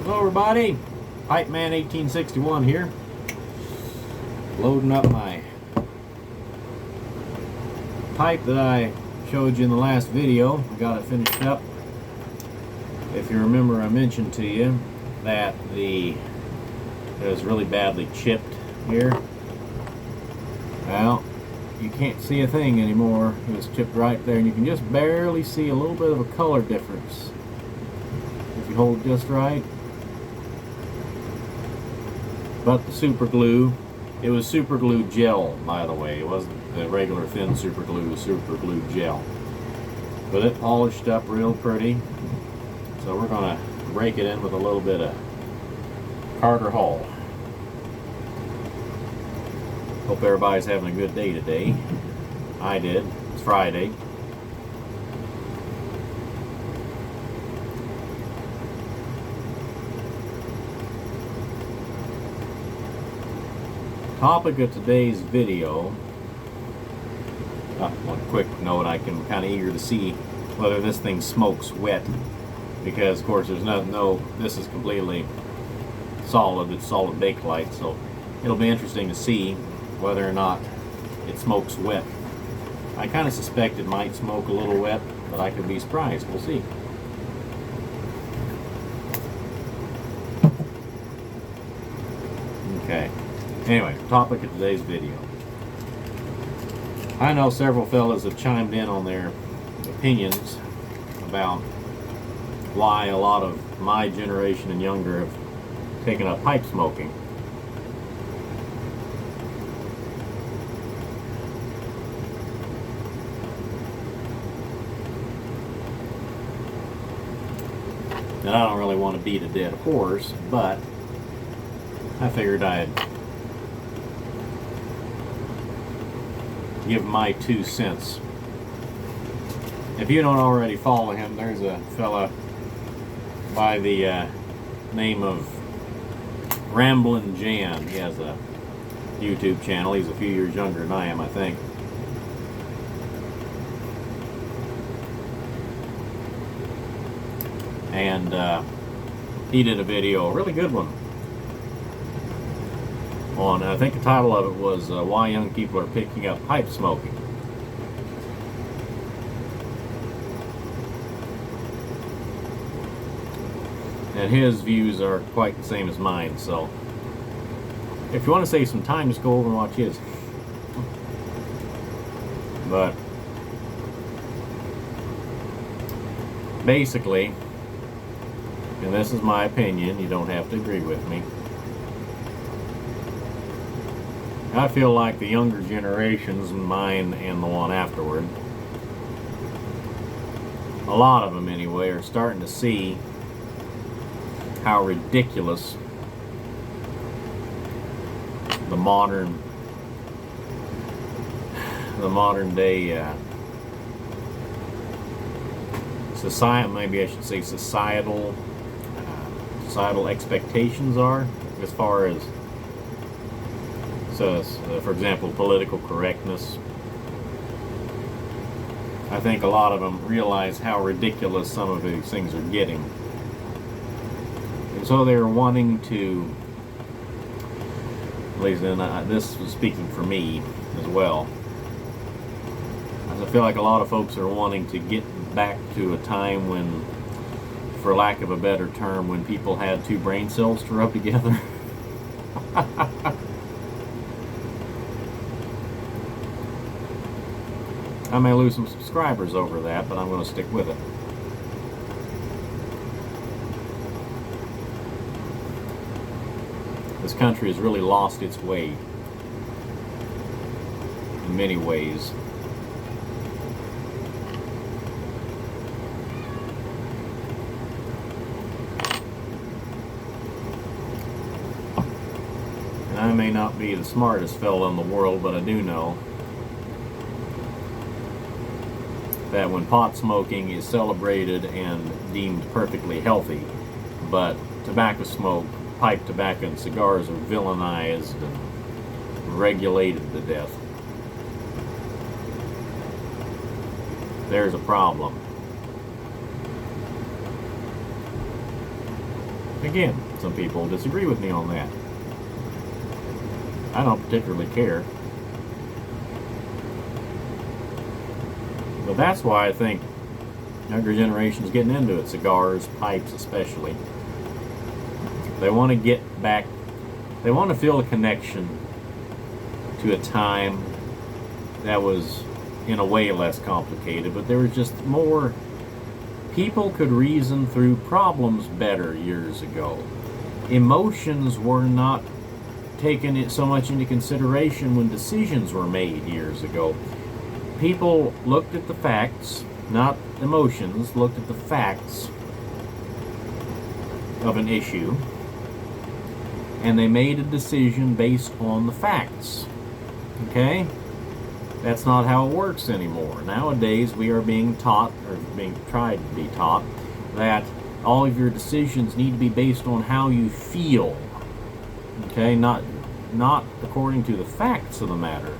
Hello everybody, Pipe Man 1861 here, loading up my pipe that I showed you in the last video. I got it finished up. If you remember, I mentioned to you that it was really badly chipped here. Well, you can't see a thing anymore. It was chipped right there, and you can just barely see a little bit of a color difference if you hold it just right. But the super glue, it was super glue gel, by the way. It wasn't the regular thin super glue, it was super glue gel. But it polished up real pretty. So we're gonna rake it in with a little bit of Carter Hall. Hope everybody's having a good day today. I did. It's Friday. Topic of today's video, one quick note, I can kind of eager to see whether this thing smokes wet, because of course there's this is completely solid, it's solid Bakelite, so it'll be interesting to see whether or not it smokes wet. I kind of suspect it might smoke a little wet, but I could be surprised. We'll see. Okay. Anyway, topic of today's video. I know several fellas have chimed in on their opinions about why a lot of my generation and younger have taken up pipe smoking. And I don't really want to beat a dead horse, but I figured I'd give my 2 cents. If you don't already follow him, there's a fella by the name of Ramblin' Jan. He has a YouTube channel. He's a few years younger than I am, I think. And he did a video, a really good one, on, I think the title of it was why young people are picking up pipe smoking. And his views are quite the same as mine, so if you want to save some time, just go over and watch his. But basically, and this is my opinion, you don't have to agree with me, I feel like the younger generations, mine and the one afterward, a lot of them anyway, are starting to see how ridiculous the modern day maybe I should say societal expectations are, as far as, for example, political correctness. I think a lot of them realize how ridiculous some of these things are getting. And so they're wanting to, at least, and this was speaking for me as well, I feel like a lot of folks are wanting to get back to a time when, for lack of a better term, when people had two brain cells to rub together. I may lose some subscribers over that, but I'm going to stick with it. This country has really lost its way in many ways. And I may not be the smartest fellow in the world, but I do know that when pot smoking is celebrated and deemed perfectly healthy, but tobacco smoke, pipe tobacco, and cigars are villainized and regulated to death, there's a problem. Again, some people disagree with me on that. I don't particularly care. But that's why I think younger generation's getting into it, cigars, pipes especially. They want to get back, they want to feel a connection to a time that was in a way less complicated, but there was just more, people could reason through problems better years ago. Emotions were not taken so much into consideration when decisions were made years ago. People looked at the facts, not emotions, looked at the facts of an issue, and they made a decision based on the facts. Okay? That's not how it works anymore. Nowadays, we are being taught, or being tried to be taught, that all of your decisions need to be based on how you feel. Okay? Not according to the facts of the matter.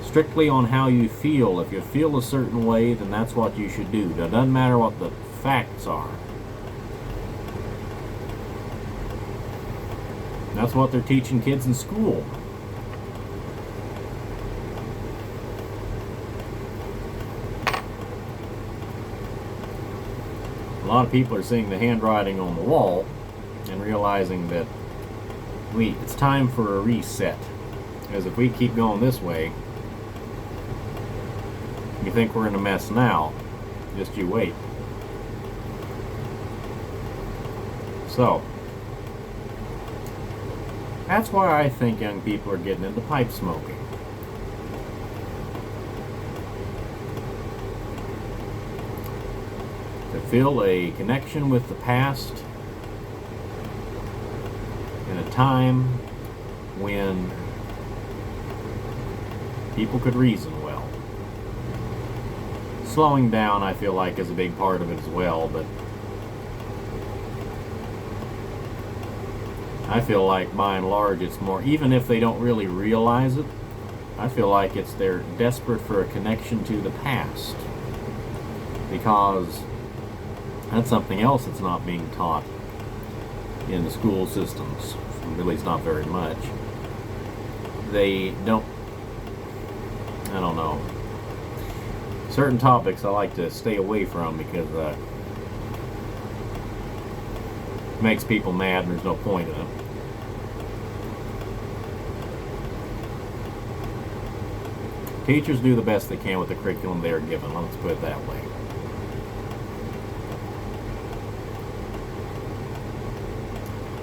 Strictly on how you feel. If you feel a certain way, then that's what you should do. It doesn't matter what the facts are. That's what they're teaching kids in school. A lot of people are seeing the handwriting on the wall and realizing that it's time for a reset. Because if we keep going this way, you think we're in a mess now, just you wait. So, that's why I think young people are getting into pipe smoking. To feel a connection with the past in a time when people could reason well. Slowing down, I feel like, is a big part of it as well, but I feel like by and large it's more, even if they don't really realize it, I feel like they're desperate for a connection to the past, because that's something else that's not being taught in the school systems, at least not very much. They don't, I don't know, certain topics I like to stay away from because it makes people mad and there's no point in it. Teachers do the best they can with the curriculum they are given, let's put it that way.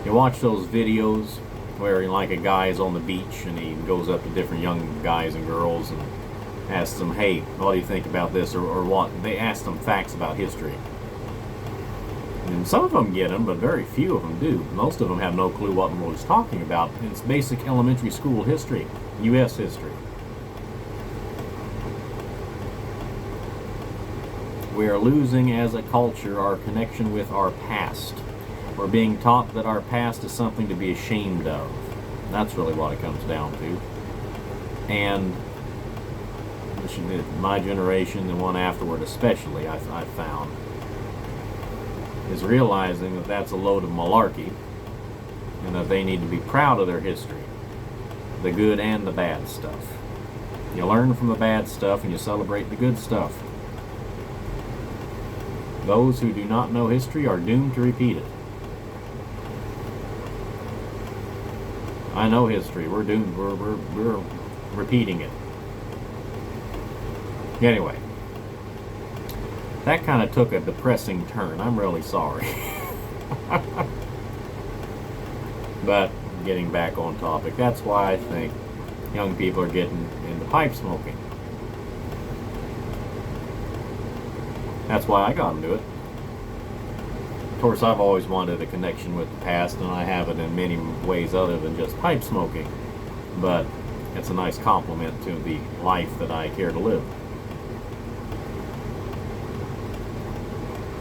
You watch those videos where like a guy is on the beach and he goes up to different young guys and girls and asks them, hey, what do you think about this, or what? They ask them facts about history. And some of them get them, but very few of them do. Most of them have no clue what the world is talking about. It's basic elementary school history, U.S. history. We are losing as a culture our connection with our past. We're being taught that our past is something to be ashamed of. That's really what it comes down to. And my generation, the one afterward especially, I've found, is realizing that that's a load of malarkey and that they need to be proud of their history, the good and the bad stuff. You learn from the bad stuff and you celebrate the good stuff. Those who do not know history are doomed to repeat it. I know history. We're doomed. We're repeating it. Anyway, that kind of took a depressing turn. I'm really sorry. But getting back on topic, that's why I think young people are getting into pipe smoking. That's why I got into it. Of course, I've always wanted a connection with the past, and I have it in many ways other than just pipe smoking. But it's a nice compliment to the life that I care to live.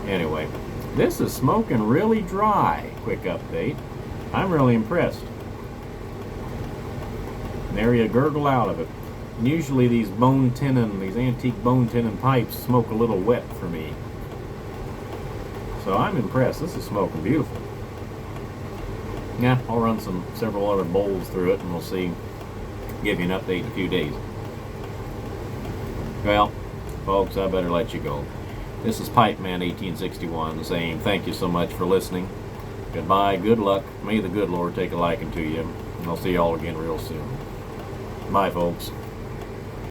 Anyway, this is smoking really dry. Quick update. I'm really impressed. Nary a gurgle out of it. And usually these antique bone tenon pipes smoke a little wet for me. So I'm impressed. This is smoking beautiful. yeah, I'll run several other bowls through it, and we'll see. Give you an update in a few days. Well, folks, I better let you go. This is Pipeman 1861 saying thank you so much for listening. Goodbye, good luck. May the good Lord take a liking to you. And I'll see you all again real soon. Bye, folks.